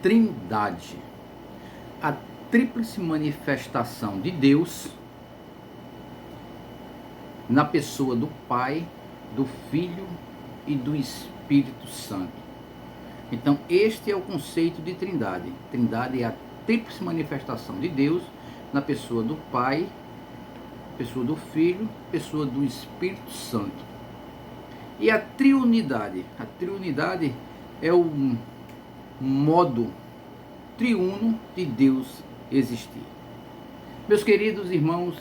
Trindade, a tríplice manifestação de Deus na pessoa do Pai, do Filho e do Espírito Santo. Então, este é o conceito de Trindade. Trindade é a tríplice manifestação de Deus na pessoa do Pai, pessoa do Filho, pessoa do Espírito Santo. E a triunidade. A triunidade é o modo triuno de Deus existir. Meus queridos irmãos,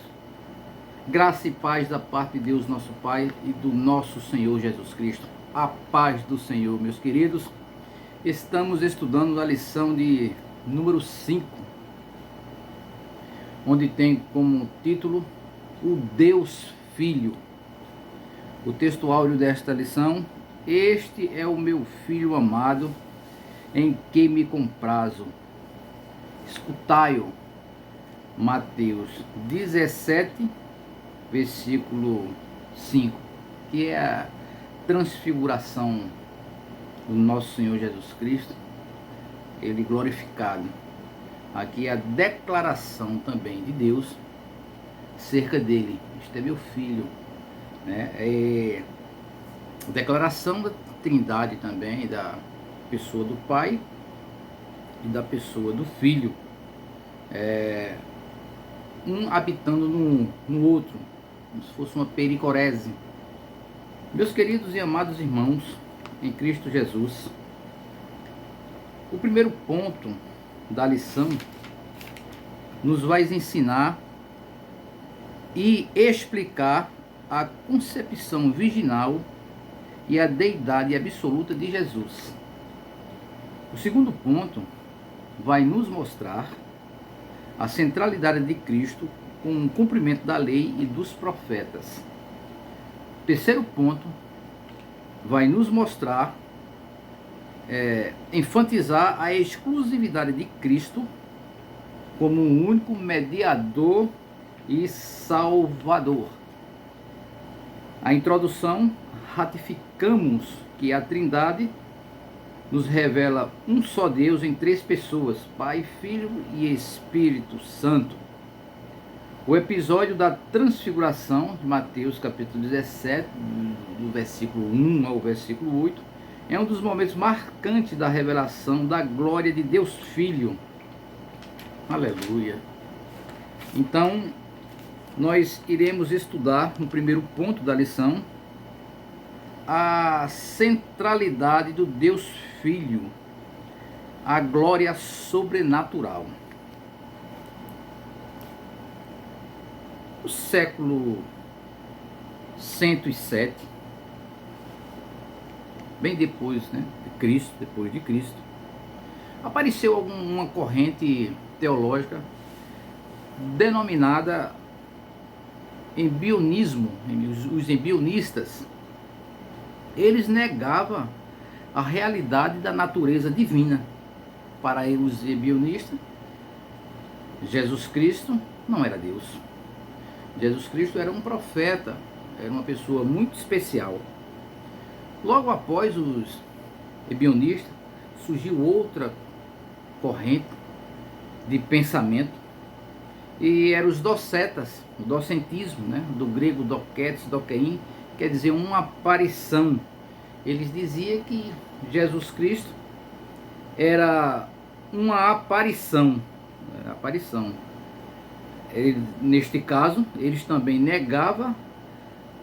graça e paz da parte de Deus nosso Pai e do nosso Senhor Jesus Cristo. A paz do Senhor, meus queridos. Estamos estudando a lição de número 5, onde tem como título o Deus Filho. O texto áureo desta lição: este é o meu Filho amado, em que me comprazo. Escutai-o. Mateus 17, versículo 5, que é a transfiguração do nosso Senhor Jesus Cristo, ele glorificado. Aqui é a declaração também de Deus acerca dele. Este é meu filho, né? É a declaração da Trindade também, da pessoa do Pai e da pessoa do Filho, um habitando no outro, como se fosse uma pericorese. Meus queridos e amados irmãos em Cristo Jesus, o primeiro ponto da lição nos vai ensinar e explicar a concepção virginal e a deidade absoluta de Jesus. O segundo ponto vai nos mostrar a centralidade de Cristo com o cumprimento da lei e dos profetas. O terceiro ponto vai nos mostrar, enfatizar a exclusividade de Cristo como um único mediador e salvador. A introdução, ratificamos que a Trindade nos revela um só Deus em três pessoas, Pai, Filho e Espírito Santo. O episódio da transfiguração, de Mateus capítulo 17, do versículo 1 ao versículo 8, é um dos momentos marcantes da revelação da glória de Deus Filho. Aleluia! Então, nós iremos estudar no primeiro ponto da lição a centralidade do Deus Filho, a glória sobrenatural. No século 107, bem depois, depois de Cristo, apareceu uma corrente teológica denominada embionismo. Os embionistas, eles negavam a realidade da natureza divina. Para os embionistas, Jesus Cristo não era Deus. Jesus Cristo era um profeta, era uma pessoa muito especial. Logo após os embionistas, surgiu outra corrente de pensamento, e eram os docetas, o docentismo, do grego doketes, dokein, quer dizer uma aparição. Eles diziam que Jesus Cristo era uma aparição. Neste caso, eles também negavam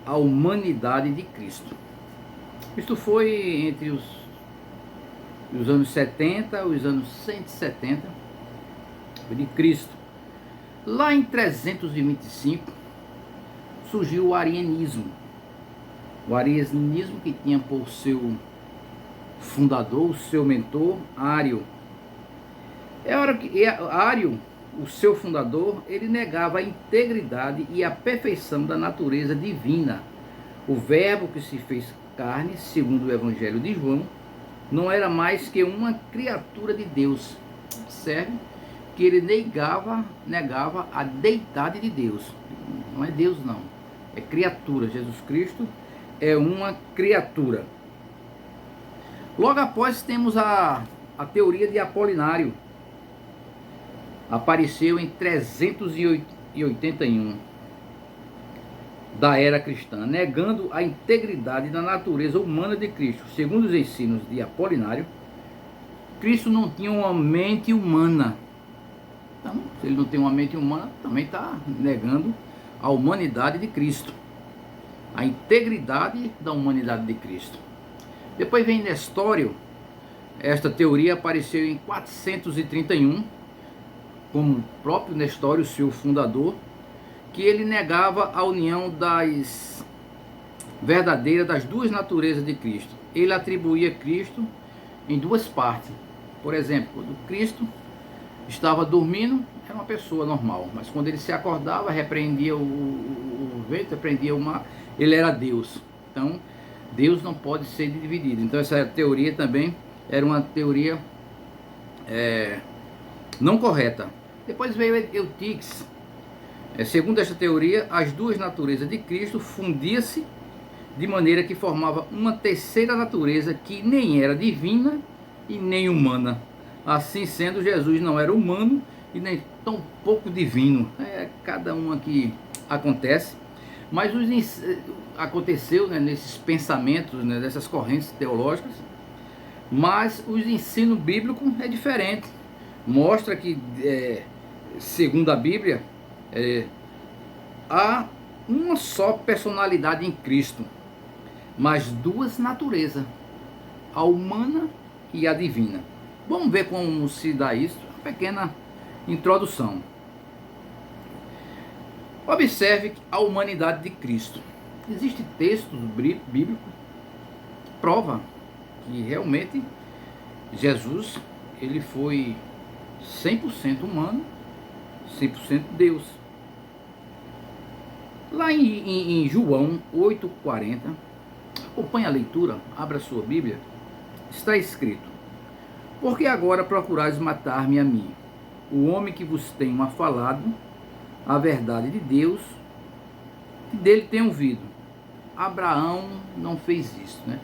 a humanidade de Cristo. Isto foi entre os anos 70 e os anos 170 de Cristo. Lá em 325 surgiu o arianismo. O arianismo, que tinha por seu fundador, o seu mentor, Ário. Ário, o seu fundador, ele negava a integridade e a perfeição da natureza divina. O Verbo que se fez carne, segundo o Evangelho de João, não era mais que uma criatura de Deus. Observe que ele negava a deidade de Deus. Não é Deus, não. É criatura. Jesus Cristo é uma criatura. Logo após temos a a teoria de Apolinário apareceu em 381 da era cristã, negando a integridade da natureza humana de Cristo. Segundo os ensinos de Apolinário, Cristo não tinha uma mente humana. Então, se ele não tem uma mente humana, também está negando a humanidade de Cristo, a integridade da humanidade de Cristo. Depois vem Nestório. Esta teoria apareceu em 431, como o próprio Nestório, seu fundador, que ele negava a união das verdadeira das duas naturezas de Cristo. Ele atribuía Cristo em duas partes. Por exemplo, quando Cristo estava dormindo, era uma pessoa normal, mas quando ele se acordava, repreendia o vento, repreendia o mar, ele era Deus. Então, Deus não pode ser dividido. Então, essa teoria também era uma teoria não correta. Depois veio Eutíquis. Segundo esta teoria, as duas naturezas de Cristo fundiam-se de maneira que formava uma terceira natureza que nem era divina e nem humana. Assim sendo, Jesus não era humano e nem tão pouco divino. Cada uma que acontece. Mas aconteceu, né, nesses pensamentos, né, dessas correntes teológicas. Mas o ensino bíblico é diferente. Mostra que, segundo a Bíblia, há uma só personalidade em Cristo, mas duas naturezas, a humana e a divina. Vamos ver como se dá isso, uma pequena introdução. Observe a humanidade de Cristo. Existem textos bíblicos que provam que realmente Jesus, ele foi 100% humano, 100% Deus. Lá em João 8,40, acompanhe a leitura, abra a sua Bíblia, está escrito: porque agora procurais matar-me a mim, o homem que vos tenho falado, a verdade de Deus, que dele tenho ouvido. Abraão não fez isso, né?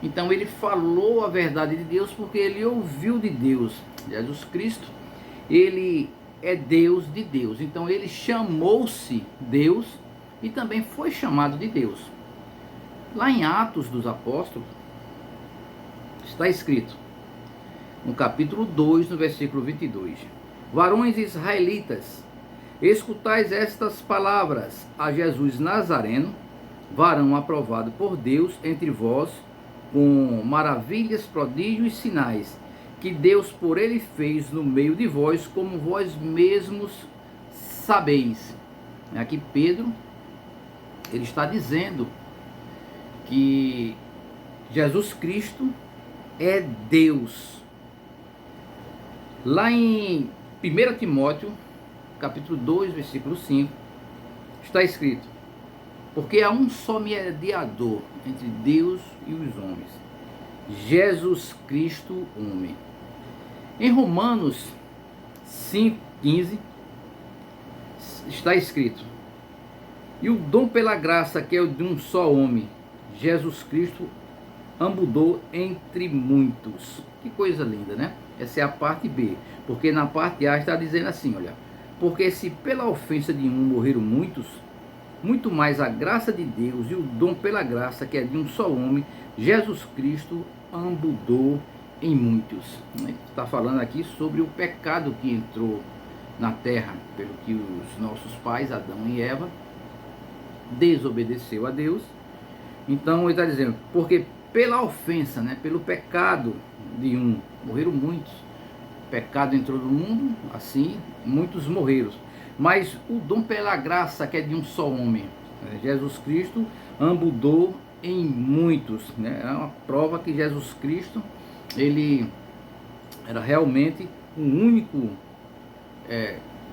Então ele falou a verdade de Deus porque ele ouviu de Deus. Jesus Cristo, ele é Deus de Deus. Então ele chamou-se Deus e também foi chamado de Deus. Lá em Atos dos Apóstolos, está escrito, no capítulo 2, no versículo 22. Varões israelitas, escutais estas palavras: a Jesus Nazareno, varão aprovado por Deus entre vós, com maravilhas, prodígios e sinais, que Deus por ele fez no meio de vós, como vós mesmos sabeis. Aqui Pedro, ele está dizendo que Jesus Cristo é Deus. Lá em 1 Timóteo, capítulo 2, versículo 5, está escrito: porque há um só mediador entre Deus e os homens, Jesus Cristo, homem. Em Romanos 5,15 está escrito: e o dom pela graça, que é o de um só homem, Jesus Cristo, ambudou entre muitos. Que coisa linda, né? Essa é a parte B, porque na parte A está dizendo assim, olha: porque se pela ofensa de um morreram muitos, muito mais a graça de Deus e o dom pela graça, que é de um só homem, Jesus Cristo, ambudou em muitos. Está falando aqui sobre o pecado que entrou na terra, pelo que os nossos pais, Adão e Eva, desobedeceu a Deus. Então ele está dizendo, porque pela ofensa, né, pelo pecado de um, morreram muitos. O pecado entrou no mundo, assim, muitos morreram. Mas o dom pela graça, que é de um só homem, Jesus Cristo, ambudou em muitos, né? É uma prova que Jesus Cristo, ele era realmente o único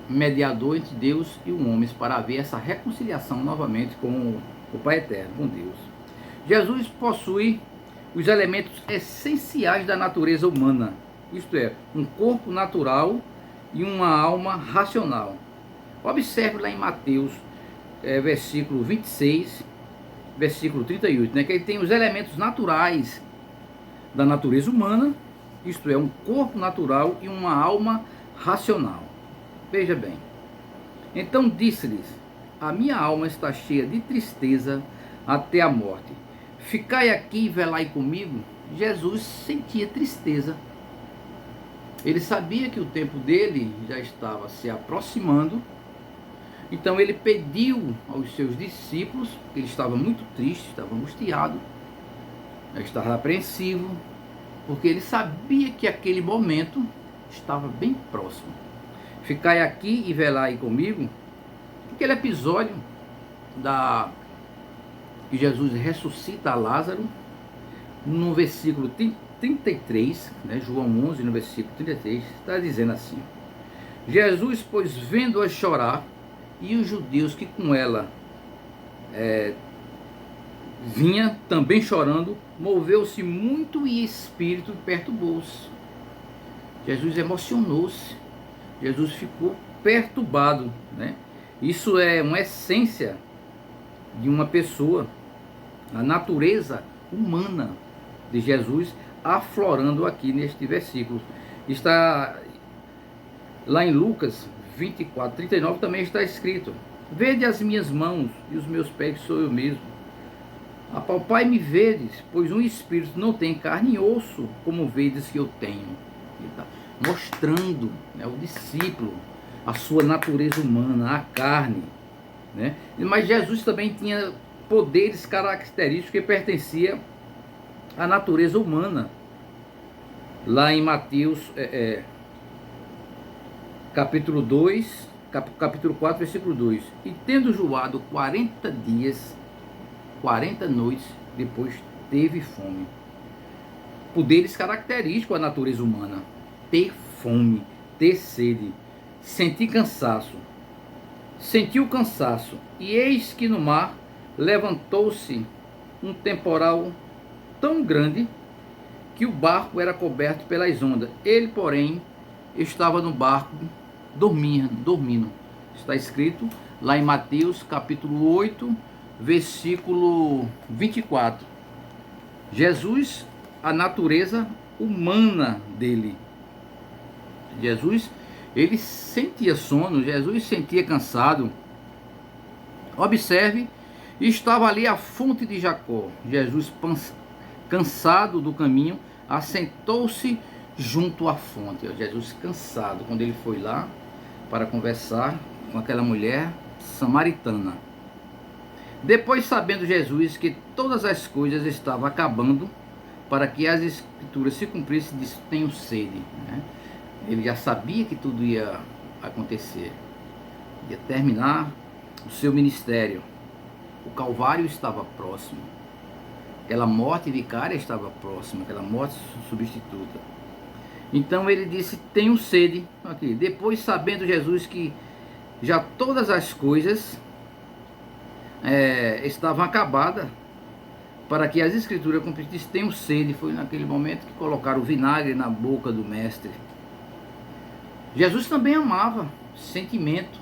mediador entre Deus e o homem, para haver essa reconciliação novamente com o Pai Eterno, com Deus. Jesus possui os elementos essenciais da natureza humana, isto é, um corpo natural e uma alma racional. Observe lá em Mateus, versículo 26, versículo 38, né, que ele tem os elementos naturais da natureza humana isto é, um corpo natural e uma alma racional. Veja bem. Então disse-lhes: a minha alma está cheia de tristeza até a morte. Ficai aqui e velai comigo. Jesus sentia tristeza. Ele sabia que o tempo dele já estava se aproximando. Então ele pediu aos seus discípulos, porque ele estava muito triste, estava angustiado, estava apreensivo, porque ele sabia que aquele momento estava bem próximo. Ficai aqui e velai comigo. Aquele episódio que Jesus ressuscita a Lázaro, no versículo 33, né, João 11, no versículo 33, está dizendo assim: Jesus, pois, vendo-a chorar, e os judeus que com ela vinha também chorando, moveu-se muito e espírito perturbou-se. Jesus emocionou-se, Jesus ficou perturbado, né? Isso é uma essência de uma pessoa, a natureza humana de Jesus aflorando aqui neste versículo. Está lá em Lucas 24, 39 também está escrito: vede as minhas mãos e os meus pés, que sou eu mesmo. Apalpai-me vedes, pois um espírito não tem carne e osso, como vedes que eu tenho. Ele está mostrando, né, o discípulo, a sua natureza humana, a carne, né? Mas Jesus também tinha poderes característicos que pertenciam à natureza humana. Lá em Mateus capítulo 2, capítulo 4, versículo 2: e tendo jejuado 40 dias, 40 noites, depois teve fome. Poderes característicos à natureza humana: ter fome, ter sede, sentir cansaço. Sentiu o cansaço, e eis que no mar levantou-se um temporal tão grande que o barco era coberto pelas ondas. Ele, porém, estava no barco dormindo. Está escrito lá em Mateus capítulo 8, versículo 24. Jesus, a natureza humana dele. Jesus, ele sentia sono, Jesus sentia cansado. Observe, estava ali a fonte de Jacó. Jesus, cansado do caminho, assentou-se junto à fonte. Jesus cansado, quando ele foi lá para conversar com aquela mulher samaritana. Depois, sabendo Jesus que todas as coisas estavam acabando, para que as escrituras se cumprissem, disse: tenho sede, né? Ele já sabia que tudo ia acontecer, ia terminar o seu ministério. O Calvário estava próximo, aquela morte vicária estava próxima, aquela morte substituta. Então ele disse: tenho sede. Aqui. Depois, sabendo Jesus que já todas as coisas estavam acabadas, para que as escrituras cumprissem, tenho sede. Foi naquele momento que colocaram o vinagre na boca do mestre. Jesus também amava, sentimento,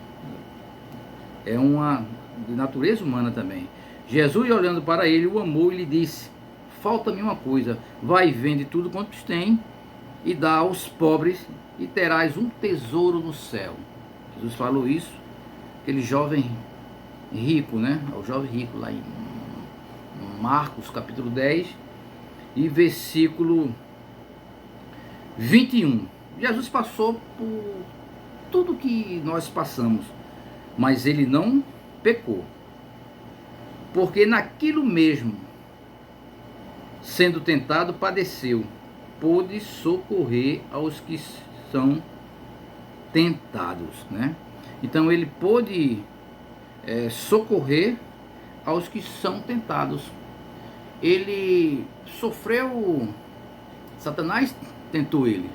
é uma de natureza humana também. Jesus, olhando para ele, o amou e lhe disse: falta-me uma coisa, vai e vende tudo quanto tem e dá aos pobres, e terás um tesouro no céu. Jesus falou isso, aquele jovem rico, né? O jovem rico lá em Marcos capítulo 10 e versículo 21. Jesus passou por tudo que nós passamos, mas ele não pecou, porque naquilo mesmo, sendo tentado, padeceu, pôde socorrer aos que são tentados, né? Então ele pôde socorrer aos que são tentados. Ele sofreu, Satanás tentou ele,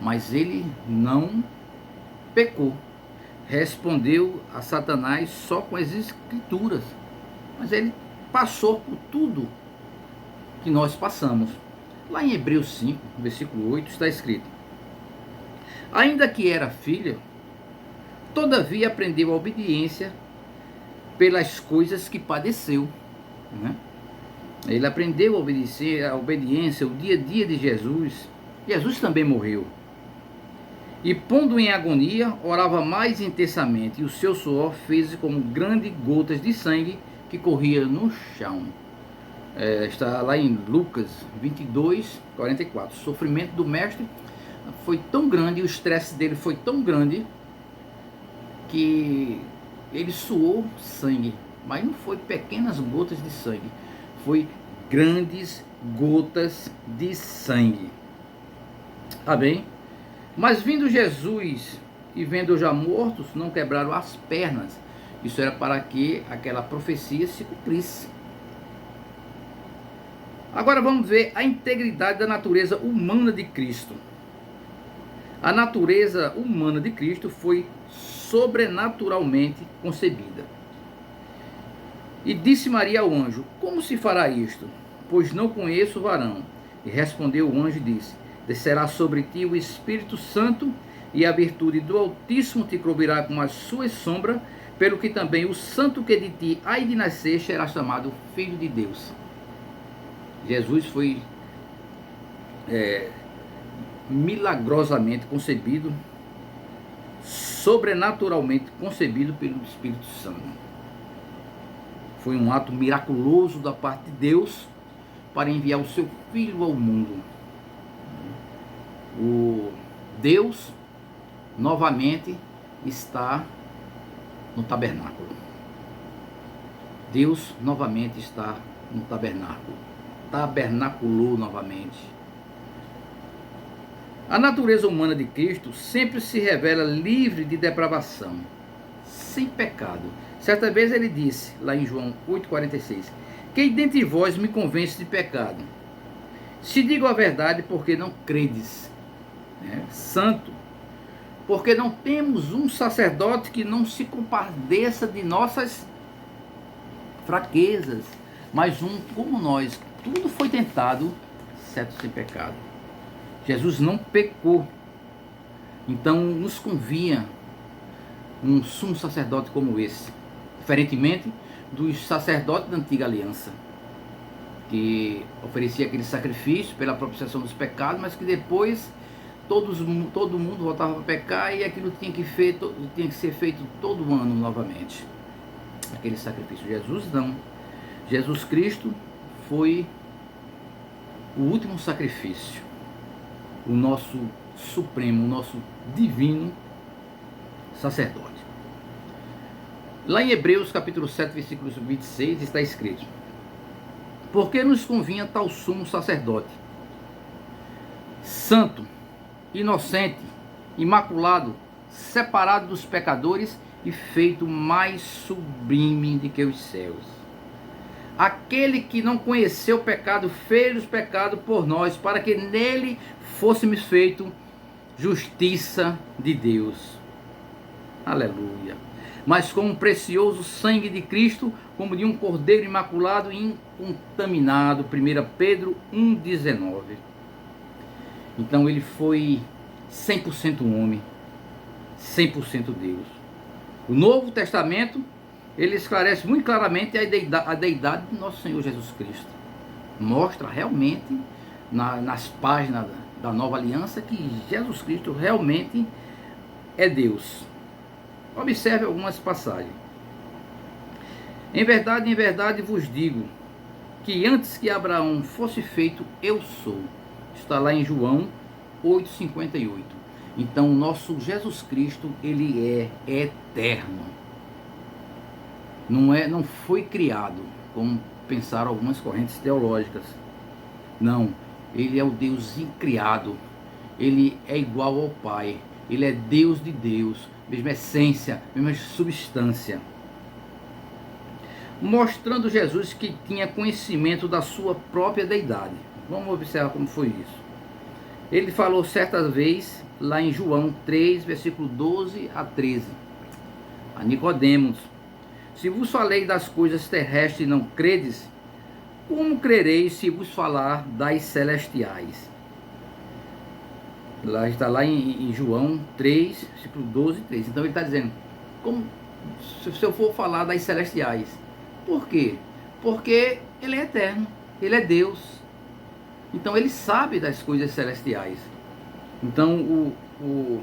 mas ele não pecou. Respondeu a Satanás só com as escrituras, mas ele passou por tudo que nós passamos. Lá em Hebreus 5, versículo 8, está escrito: ainda que era filho, todavia aprendeu a obediência pelas coisas que padeceu, né? Ele aprendeu a obedecer, a obediência, o dia a dia de Jesus. Jesus também morreu. E pondo em agonia, orava mais intensamente, e o seu suor fez como grandes gotas de sangue que corria no chão. Está lá em Lucas 22, 44. O sofrimento do mestre foi tão grande, o estresse dele foi tão grande, que ele suou sangue. Mas não foi pequenas gotas de sangue, foi grandes gotas de sangue. Tá bem? Mas vindo Jesus e vendo já mortos, não quebraram as pernas. Isso era para que aquela profecia se cumprisse. Agora vamos ver a integridade da natureza humana de Cristo. A natureza humana de Cristo foi sobrenaturalmente concebida. E disse Maria ao anjo: como se fará isto? Pois não conheço o varão. E respondeu o anjo e disse: descerá sobre ti o Espírito Santo, e a virtude do Altíssimo te cobrirá com as suas sombras, pelo que também o santo que de ti há de nascer será chamado Filho de Deus. Jesus foi milagrosamente concebido, sobrenaturalmente concebido pelo Espírito Santo. Foi um ato miraculoso da parte de Deus para enviar o seu Filho ao mundo. O Deus novamente está no tabernáculo. Deus novamente está no tabernáculo. Tabernaculou novamente. A natureza humana de Cristo sempre se revela livre de depravação, sem pecado. Certa vez ele disse, lá em João 8,46, quem dentre vós me convence de pecado? Se digo a verdade, porque não credes. Santo, porque não temos um sacerdote que não se compadeça de nossas fraquezas, mas um como nós. Tudo foi tentado, exceto sem pecado. Jesus não pecou. Então nos convinha um sumo sacerdote como esse, diferentemente dos sacerdotes da antiga aliança, que oferecia aquele sacrifício pela propiciação dos pecados, mas que depois todo mundo voltava para pecar, e aquilo tinha que ser feito todo ano novamente, aquele sacrifício. Jesus não. Jesus Cristo foi o último sacrifício, o nosso supremo, o nosso divino sacerdote. Lá em Hebreus capítulo 7, versículos 26, está escrito: porque nos convinha tal sumo sacerdote, santo, inocente, imaculado, separado dos pecadores e feito mais sublime do que os céus. Aquele que não conheceu o pecado, fez os pecados por nós, para que nele fôssemos feito justiça de Deus. Aleluia. Mas com o precioso sangue de Cristo, como de um cordeiro imaculado e incontaminado. 1 Pedro 1,19. Então ele foi 100% homem, 100% Deus. O Novo Testamento, ele esclarece muito claramente a deidade do nosso Senhor Jesus Cristo. Mostra realmente, nas páginas da Nova Aliança, que Jesus Cristo realmente é Deus. Observe algumas passagens. Em verdade vos digo, que antes que Abraão fosse feito, eu sou. Está lá em João 8,58. Então o nosso Jesus Cristo, ele é eterno. Não foi criado, como pensaram algumas correntes teológicas. Não, ele é o Deus incriado. Ele é igual ao Pai. Ele é Deus de Deus, mesma essência, mesma substância. Mostrando Jesus que tinha conhecimento da sua própria deidade. Vamos observar como foi isso. Ele falou certa vez, lá em João 3, versículo 12 a 13, a Nicodemos: se vos falei das coisas terrestres e não credes, como crereis se vos falar das celestiais? Lá está lá em João 3, versículo 12 e 13. Então ele está dizendo, como se eu for falar das celestiais? Por quê? Porque ele é eterno. Ele é Deus. Então ele sabe das coisas celestiais. Então o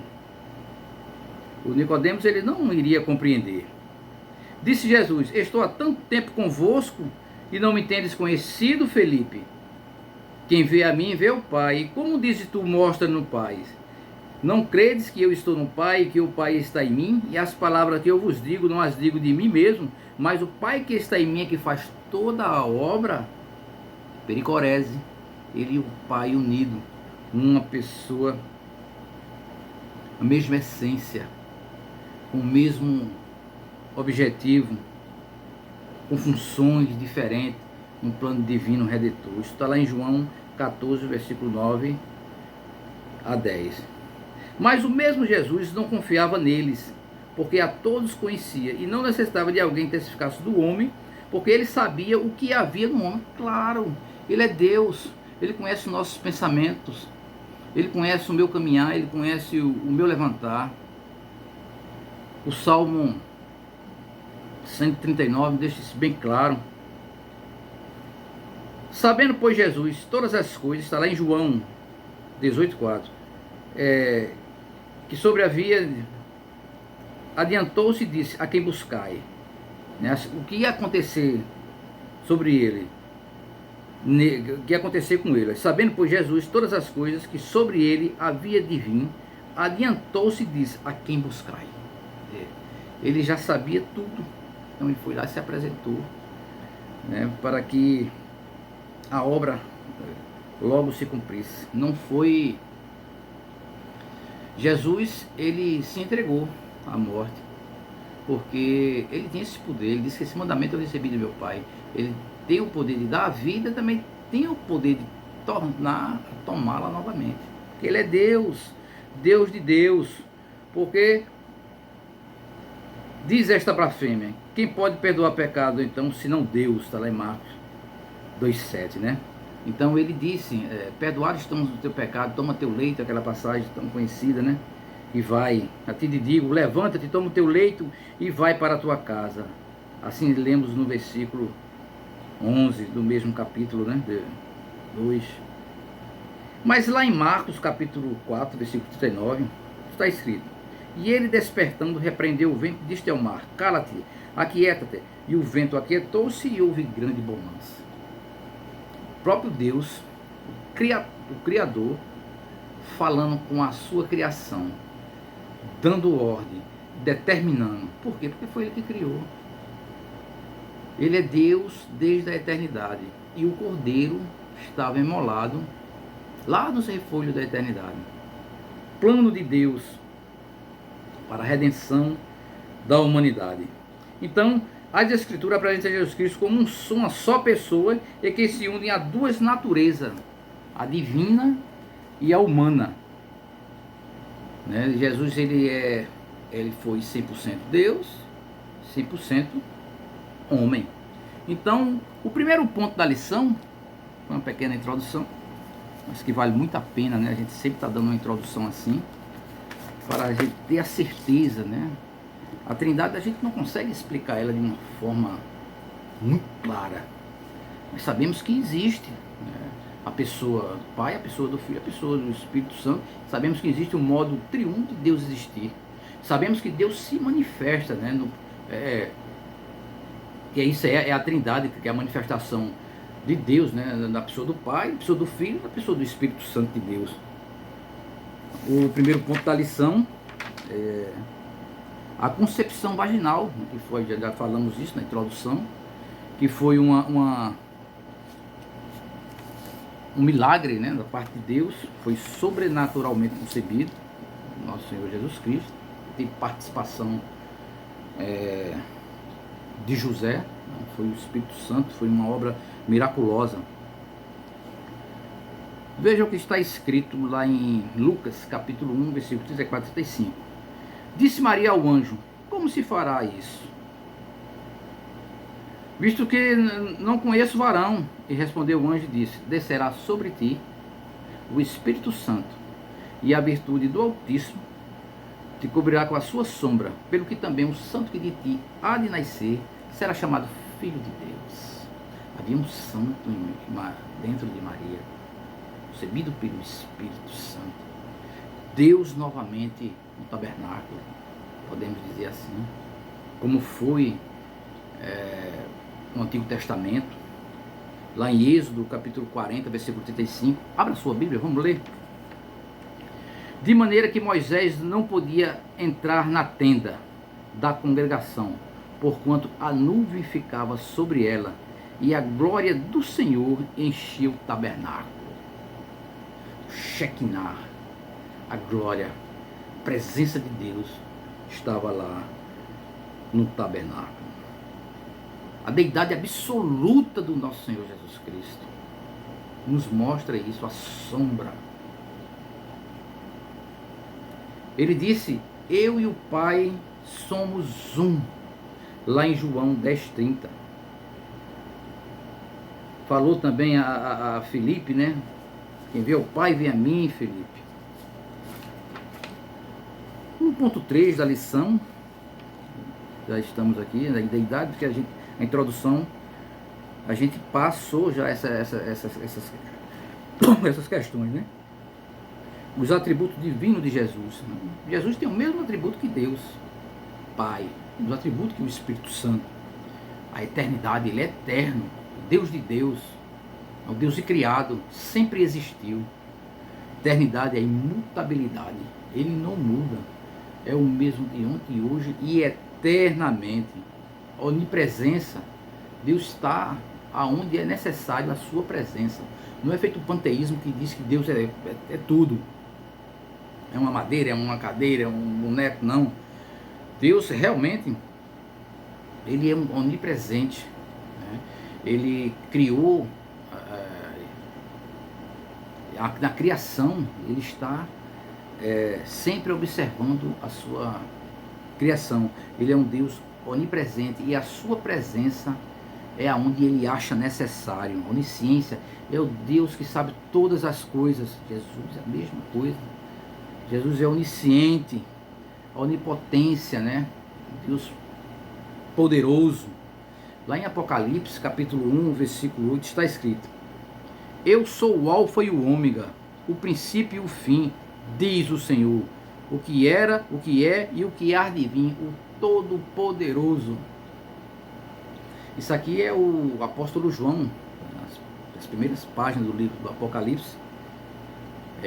Nicodemos ele não iria compreender. Disse Jesus: estou há tanto tempo convosco e não me tendes conhecido, Felipe? Quem vê a mim, vê o Pai. E como dizes tu, mostra no Pai? Não credes que eu estou no Pai e que o Pai está em mim? E as palavras que eu vos digo, não as digo de mim mesmo, mas o Pai que está em mim é que faz toda a obra. Pericorese, ele e o Pai unido, uma pessoa, a mesma essência, com o mesmo objetivo, com funções diferentes, um plano divino redentor. Isso está lá em João 14, versículo 9 a 10. Mas o mesmo Jesus não confiava neles, porque a todos conhecia, e não necessitava de alguém que testificasse do homem, porque ele sabia o que havia no homem. Claro, ele é Deus, ele conhece os nossos pensamentos, ele conhece o meu caminhar, ele conhece o meu levantar. O Salmo 139 deixa isso bem claro. Sabendo, pois, Jesus todas as coisas, está lá em João 18,4, que sobrehavia, adiantou-se e disse: a quem buscai? Né? O que ia acontecer sobre ele, o que ia acontecer com ele. Sabendo, pois, Jesus todas as coisas que sobre ele havia de vir, adiantou-se e disse: a quem buscai? Ele já sabia tudo, então ele foi lá e se apresentou, né, para que a obra logo se cumprisse. Não foi... Jesus, ele se entregou à morte, porque ele tinha esse poder. Ele disse que esse mandamento eu recebi do meu Pai. Ele tem o poder de dar a vida, também tem o poder de tomá-la novamente. Porque ele é Deus, Deus de Deus. Porque diz esta blasfêmia: quem pode perdoar pecado, então, senão Deus? Está lá em Marcos 2,7, né? Então ele disse: perdoados estamos do teu pecado, toma teu leito, aquela passagem tão conhecida, né? E vai, a ti te digo, levanta-te, toma o teu leito e vai para a tua casa. Assim lemos no versículo 11 do mesmo capítulo, né? 2. Mas lá em Marcos capítulo 4, versículo 39, está escrito: e ele despertando repreendeu o vento e disse ao mar: cala-te, aquieta-te. E o vento aquietou-se e houve grande bonança. O próprio Deus, o Criador, falando com a sua criação, dando ordem, determinando. Por quê? Porque foi ele que criou. Ele é Deus desde a eternidade. E o Cordeiro estava imolado lá nos refolhos da eternidade. Plano de Deus para a redenção da humanidade. Então, as Escrituras apresentam Jesus Cristo como uma só pessoa e que se unem a duas naturezas, a divina e a humana. Né? Jesus ele foi 100% Deus, 100% homem. Então, o primeiro ponto da lição foi uma pequena introdução, mas que vale muito a pena, né? A gente sempre está dando uma introdução assim, para a gente ter a certeza, né? A Trindade a gente não consegue explicar ela de uma forma muito clara, mas sabemos que existe, né? A pessoa do Pai, a pessoa do Filho, a pessoa do Espírito Santo. Sabemos que existe um modo triunfo de Deus existir. Sabemos que Deus se manifesta, né? E isso é a Trindade, que é a manifestação de Deus, né? Na pessoa do Pai, na pessoa do Filho, na pessoa do Espírito Santo de Deus. O primeiro ponto da lição é a concepção vaginal, que foi, já falamos isso na introdução, que foi um milagre, né, da parte de Deus. Foi sobrenaturalmente concebido, nosso Senhor Jesus Cristo. Tem participação de José, foi o Espírito Santo, foi uma obra miraculosa. Veja o que está escrito lá em Lucas capítulo 1, versículo 34 e 35. Disse Maria ao anjo: como se fará isso, visto que não conheço varão? E respondeu o anjo e disse: descerá sobre ti o Espírito Santo, e a virtude do Altíssimo te cobrirá com a sua sombra, pelo que também o santo que de ti há de nascer será chamado Filho de Deus. A Havia um santo dentro de Maria, concebido pelo Espírito Santo. Deus novamente no tabernáculo, podemos dizer assim, como foi no Antigo Testamento, lá em Êxodo, capítulo 40, versículo 35. Abra sua Bíblia, vamos ler. De maneira que Moisés não podia entrar na tenda da congregação, porquanto a nuvem ficava sobre ela, e a glória do Senhor enchia o tabernáculo. Shekinah, a glória, a presença de Deus estava lá no tabernáculo. A deidade absoluta do nosso Senhor Jesus Cristo nos mostra isso, a sombra. Ele disse: eu e o Pai somos um, lá em João 10:30. Falou também a Filipe, né? Quem vê o Pai vê a mim, Filipe. 1.3 da lição, já estamos aqui, da idade, porque a introdução, a gente passou já essas questões, né? Os atributos divinos de Jesus. Jesus tem o mesmo atributo que Deus, Pai, os atributos que o Espírito Santo. A eternidade, ele é eterno, Deus de Deus, é o Deus de criado, sempre existiu. Eternidade é imutabilidade, ele não muda, é o mesmo de ontem e hoje e eternamente. Onipresença, Deus está aonde é necessário a sua presença. Não é feito o panteísmo que diz que Deus é tudo, é uma madeira, é uma cadeira, é um boneco, não. Deus realmente, ele é onipresente, né? Ele criou, na criação, ele está sempre observando a sua criação. Ele é um Deus onipresente e a sua presença é aonde ele acha necessário. Onisciência é o Deus que sabe todas as coisas. Jesus é a mesma coisa. Jesus é onisciente, onipotência, né? Deus poderoso. Lá em Apocalipse, capítulo 1, versículo 8, está escrito: eu sou o alfa e o ômega, o princípio e o fim, diz o Senhor, o que era, o que é e o que há de vir, o Todo-Poderoso. Isso aqui é o apóstolo João, as primeiras páginas do livro do Apocalipse,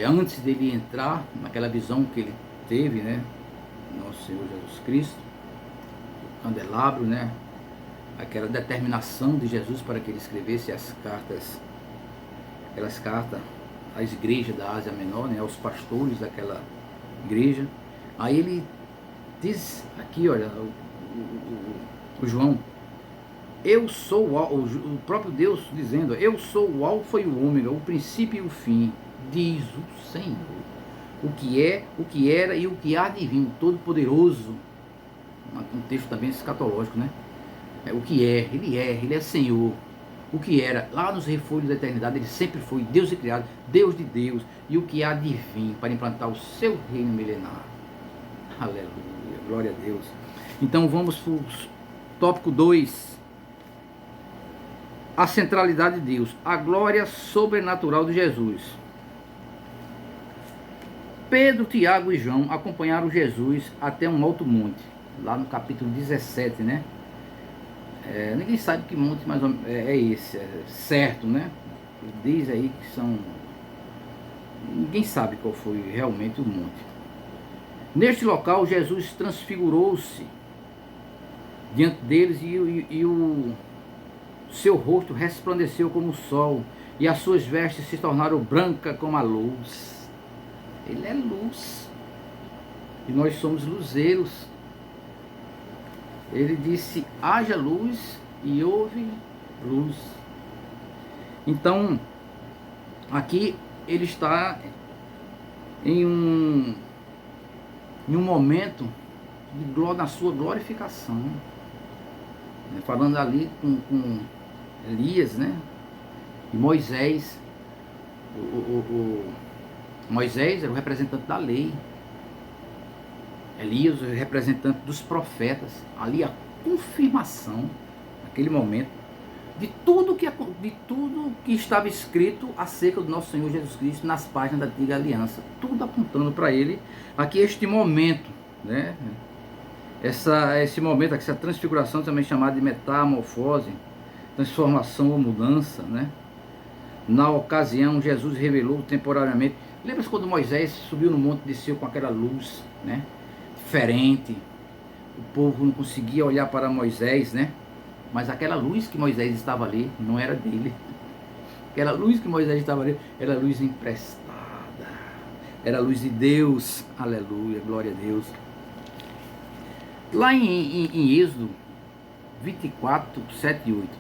antes dele entrar naquela visão que ele teve, né, nosso Senhor Jesus Cristo, o candelabro, né, aquela determinação de Jesus para que ele escrevesse as cartas, aquelas cartas às igrejas da Ásia Menor, né, aos pastores daquela igreja. Aí ele diz aqui, olha, o João, eu sou o próprio Deus dizendo: eu sou o alfa e o ômega, o princípio e o fim, diz o Senhor, o que é, o que era e o que há de vir, Todo-Poderoso. Um texto também escatológico, né? O que é, ele é Senhor. O que era, lá nos refolhos da eternidade, ele sempre foi Deus de criado, Deus de Deus, e o que há de vir para implantar o seu reino milenar. Aleluia, glória a Deus. Então vamos para o tópico 2. A centralidade de Deus, a glória sobrenatural de Jesus. Pedro, Tiago e João acompanharam Jesus até um alto monte, lá no capítulo 17, né? Ninguém sabe que monte mais ou menos é esse, certo, né? Diz aí que são... Ninguém sabe qual foi realmente o monte. Neste local, Jesus transfigurou-se diante deles e o seu rosto resplandeceu como o sol e as suas vestes se tornaram brancas como a luz. Ele é luz e nós somos luzeiros. Ele disse: haja luz e houve luz. Então, aqui ele está em um momento na sua glorificação, né? Falando ali com Elias, né? E Moisés. Moisés era o representante da lei, Elias o representante dos profetas. Ali a confirmação, naquele momento, de tudo que estava escrito acerca do nosso Senhor Jesus Cristo nas páginas da Antiga Aliança, tudo apontando para ele. Aqui este momento, né? Esse momento, essa transfiguração também chamada de metamorfose, transformação ou mudança, né? Na ocasião, Jesus revelou temporariamente. Lembra-se quando Moisés subiu no monte e desceu com aquela luz, né? Diferente. O povo não conseguia olhar para Moisés, né? Mas aquela luz que Moisés estava ali não era dele. Aquela luz que Moisés estava ali era luz emprestada. Era a luz de Deus. Aleluia, glória a Deus. Lá em Êxodo 24, 7 e 8.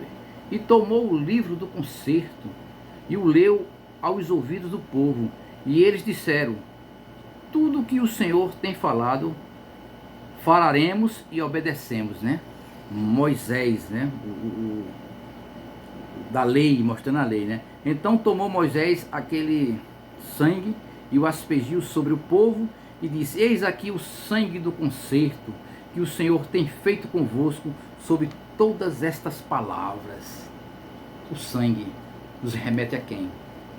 E tomou o livro do concerto e o leu aos ouvidos do povo. E eles disseram: tudo o que o Senhor tem falado, falaremos e obedecemos, né? Moisés, né? Da lei, mostrando a lei, né? Então tomou Moisés aquele sangue e o aspergiu sobre o povo e disse: eis aqui o sangue do concerto que o Senhor tem feito convosco sobre todas estas palavras. O sangue nos remete a quem?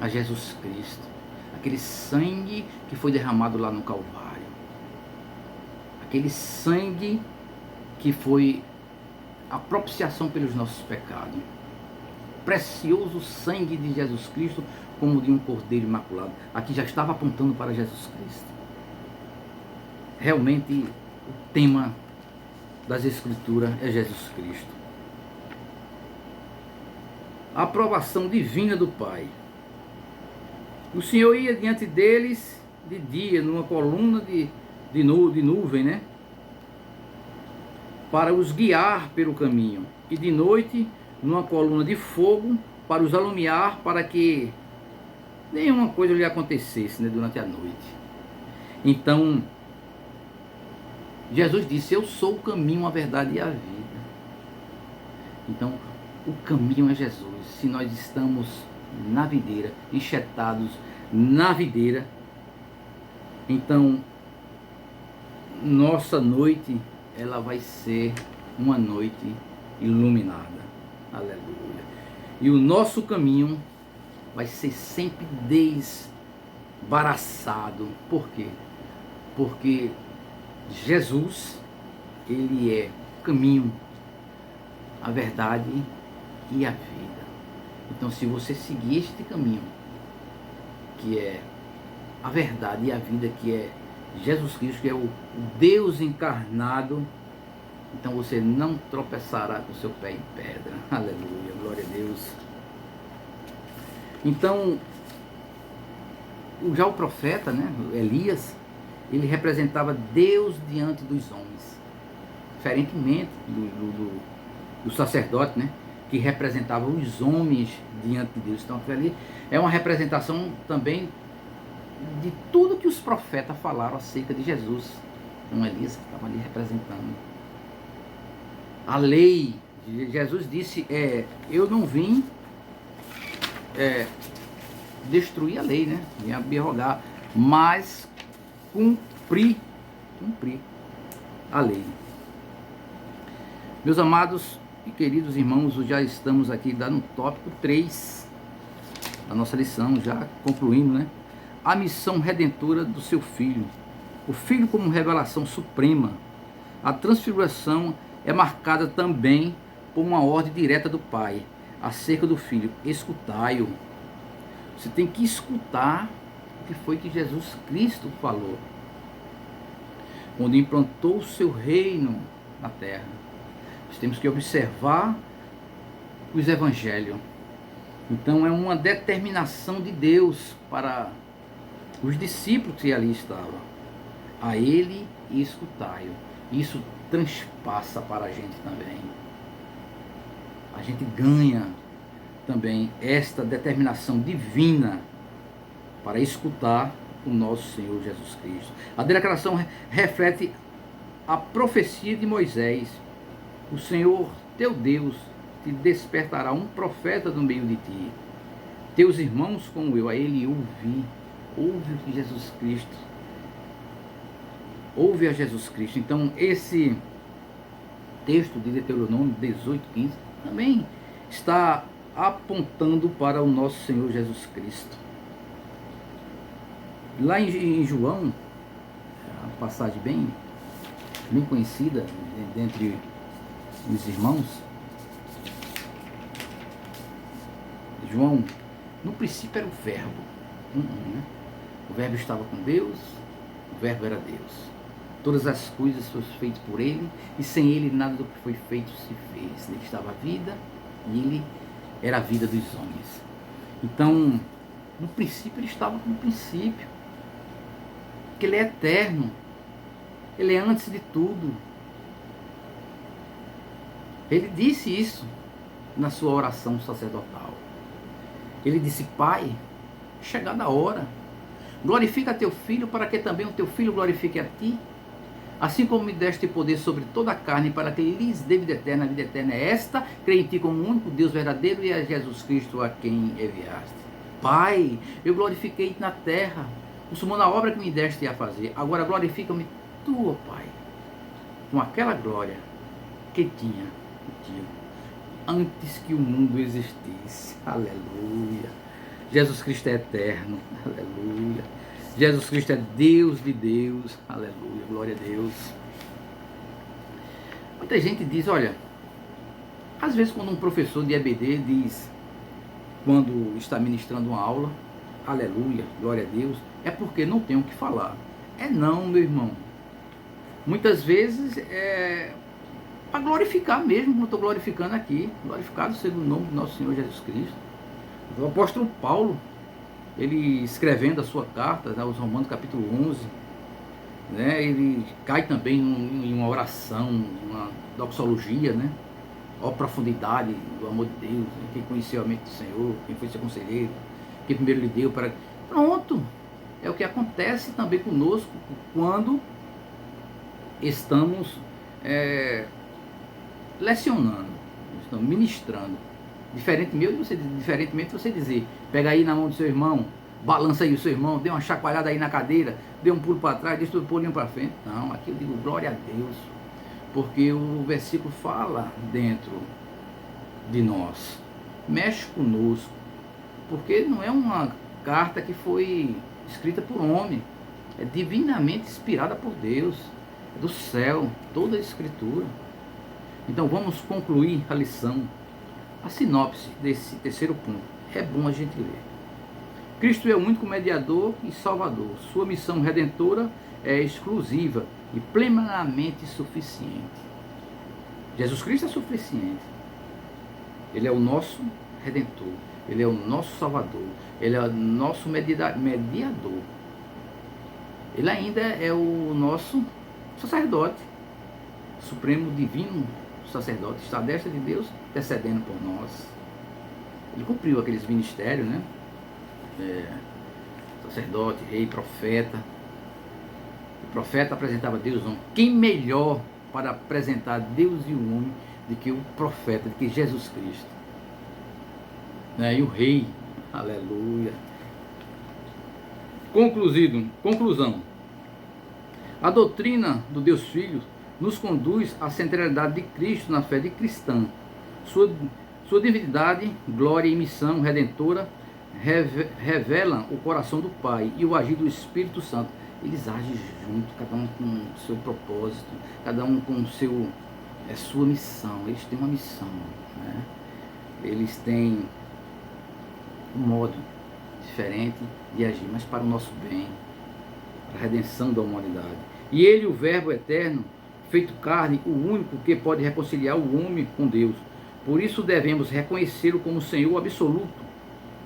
A Jesus Cristo. Aquele sangue que foi derramado lá no Calvário. Aquele sangue que foi a propiciação pelos nossos pecados. Precioso sangue de Jesus Cristo, como de um cordeiro imaculado. Aqui já estava apontando para Jesus Cristo. Realmente o tema das Escrituras é Jesus Cristo. A aprovação divina do Pai. O Senhor ia diante deles de dia, numa coluna de nuvem, né? Para os guiar pelo caminho. E de noite, numa coluna de fogo, para os alumiar, para que nenhuma coisa lhe acontecesse, né, durante a noite. Então, Jesus disse: eu sou o caminho, a verdade e a vida. Então, o caminho é Jesus. Se nós estamos na videira, enxertados na videira, então nossa noite, ela vai ser uma noite iluminada. Aleluia. E o nosso caminho vai ser sempre desembaraçado. Por quê? Porque Jesus, ele é o caminho, a verdade e a vida. Então, se você seguir este caminho, que é a verdade e a vida, que é Jesus Cristo, que é o Deus encarnado, então você não tropeçará com o seu pé em pedra. Aleluia, glória a Deus. Então, já o profeta, né, Elias, ele representava Deus diante dos homens, diferentemente do sacerdote, né, que representava os homens diante de Deus. Então, ali é uma representação também de tudo que os profetas falaram acerca de Jesus. Então, Elias estava ali representando a lei. Jesus disse: eu não vim destruir a lei, né, vim abrogar, mas cumprir a lei. Meus amados e queridos irmãos, já estamos aqui no tópico 3 da nossa lição, já concluindo, né? A missão redentora do seu Filho. O Filho como revelação suprema. A transfiguração é marcada também por uma ordem direta do Pai acerca do Filho. Escutai-o. Você tem que escutar o que foi que Jesus Cristo falou quando implantou o seu reino na terra. Nós temos que observar os evangelhos. Então é uma determinação de Deus para os discípulos que ali estavam. A ele escutai-o. Isso transpassa para a gente também. A gente ganha também esta determinação divina para escutar o nosso Senhor Jesus Cristo. A declaração reflete a profecia de Moisés. O Senhor teu Deus te despertará um profeta no meio de ti. Teus irmãos como eu. A ele ouve o que Jesus Cristo, ouve a Jesus Cristo. Então esse texto de Deuteronômio 18:15 também está apontando para o nosso Senhor Jesus Cristo. Lá em João, uma passagem bem conhecida dentre os irmãos, João, no princípio era o Verbo, né? O Verbo estava com Deus, o Verbo era Deus. Todas as coisas foram feitas por Ele, e sem Ele nada do que foi feito se fez. Ele estava a vida, e Ele era a vida dos homens. Então, no princípio Ele estava com o princípio, porque Ele é eterno, Ele é antes de tudo. Ele disse isso na sua oração sacerdotal. Ele disse: Pai, chegada a hora, glorifica teu filho, para que também o teu filho glorifique a ti. Assim como me deste poder sobre toda a carne, para que lhes dê vida eterna. A vida eterna é esta: crer em ti como o único Deus verdadeiro e a Jesus Cristo a quem enviaste. Pai, eu glorifiquei na terra, consumando a obra que me deste a fazer. Agora glorifica-me tu, ó Pai, com aquela glória que tinha contigo antes que o mundo existisse. Aleluia. Jesus Cristo é eterno. Aleluia. Jesus Cristo é Deus de Deus. Aleluia. Glória a Deus. Muita gente diz, olha, às vezes quando um professor de EBD diz, quando está ministrando uma aula, aleluia, glória a Deus, é porque não tem o que falar. É não, meu irmão. Muitas vezes é para glorificar mesmo, como eu estou glorificando aqui. Glorificado seja o nome do nosso Senhor Jesus Cristo. O apóstolo Paulo, ele escrevendo a sua carta, né, aos Romanos capítulo 11, né, ele cai também em uma oração, uma doxologia, né? Ó profundidade do amor de Deus, né? Quem conheceu a mente do Senhor, quem foi seu conselheiro, quem primeiro lhe deu para... Pronto! É o que acontece também conosco quando estamos lecionando, estamos ministrando. Diferentemente você dizer, pega aí na mão do seu irmão, balança aí o seu irmão, dê uma chacoalhada aí na cadeira, dê um pulo para trás, deixa o pulinho para frente. Não, aqui eu digo glória a Deus, porque o versículo fala dentro de nós, mexe conosco, porque não é uma carta que foi escrita por homem, é divinamente inspirada por Deus, é do céu, toda a escritura. Então vamos concluir a lição, a sinopse desse terceiro ponto. É bom a gente ler. Cristo é o único mediador e salvador. Sua missão redentora é exclusiva e plenamente suficiente. Jesus Cristo é suficiente. Ele é o nosso redentor. Ele é o nosso salvador. Ele é o nosso mediador. Ele ainda é o nosso sacerdote, supremo divino sacerdote, está à destra de Deus, intercedendo por nós. Ele cumpriu aqueles ministérios, né? Sacerdote, rei, profeta. O profeta apresentava Deus ao homem. Quem melhor para apresentar Deus e o homem do que o profeta, do que Jesus Cristo? E o rei, aleluia. Conclusão. A doutrina do Deus Filho nos conduz à centralidade de Cristo na fé de cristã. Sua divindade, glória e missão redentora revelam o coração do Pai e o agir do Espírito Santo. Eles agem junto, cada um com o seu propósito, cada um com sua missão. Eles têm uma missão, né? Eles têm um modo diferente de agir, mas para o nosso bem, para a redenção da humanidade. E Ele, o Verbo eterno, feito carne, o único que pode reconciliar o homem com Deus. Por isso devemos reconhecê-lo como Senhor absoluto,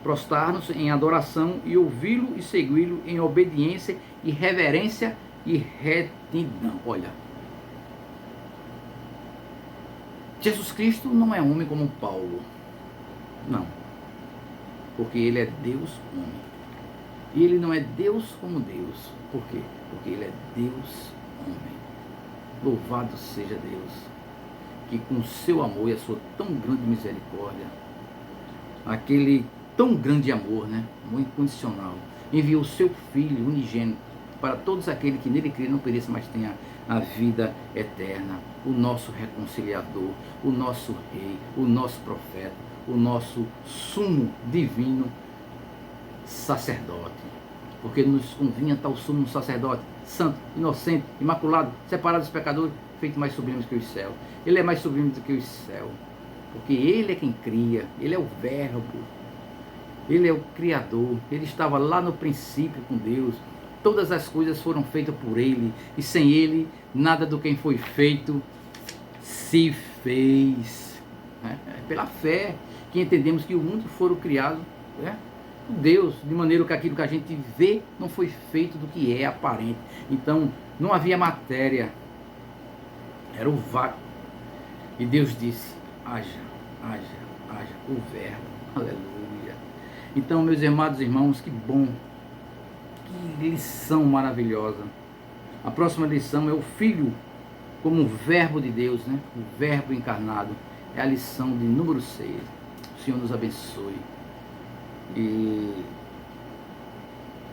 prostrar-nos em adoração e ouvi-lo e segui-lo em obediência e reverência e retidão. Olha, Jesus Cristo não é homem como Paulo, não, porque ele é Deus homem. E ele não é Deus como Deus. Por quê? Porque ele é Deus homem. Louvado seja Deus, que com seu amor e a sua tão grande misericórdia, aquele tão grande amor, né, amor incondicional, enviou o seu Filho unigênito para todos aqueles que nele creem, não pereçam, mas tenha a vida eterna. O nosso reconciliador, o nosso rei, o nosso profeta, o nosso sumo divino sacerdote. Porque nos convinha tal sumo sacerdote, santo, inocente, imaculado, separado dos pecadores, feito mais sublime que os céus. Ele é mais sublime do que os céus, porque ele é quem cria, ele é o verbo, ele é o criador, ele estava lá no princípio com Deus, todas as coisas foram feitas por ele, e sem ele, nada do que foi feito se fez. É pela fé que entendemos que o mundo foi criado, por Deus, de maneira que aquilo que a gente vê não foi feito do que é aparente. Então, não havia matéria, era o vácuo. E Deus disse, haja, o verbo, aleluia. Então, meus amados irmãos, que bom, que lição maravilhosa. A próxima lição é o Filho como verbo de Deus, né? O verbo encarnado. É a lição de número 6. O Senhor nos abençoe. E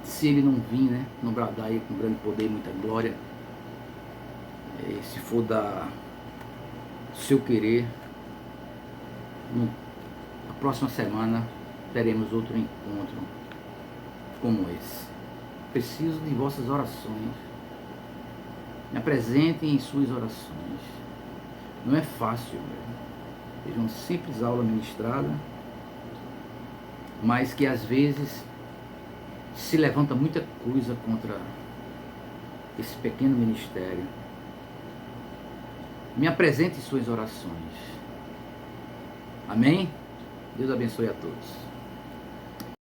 se ele não vir, né? Não bradar aí com grande poder e muita glória, se for da seu querer, na próxima semana teremos outro encontro como esse. Preciso de vossas orações. Me apresentem em suas orações. Não é fácil, veja, uma simples aula ministrada, mas que às vezes se levanta muita coisa contra esse pequeno ministério. Me apresente em suas orações. Amém? Deus abençoe a todos.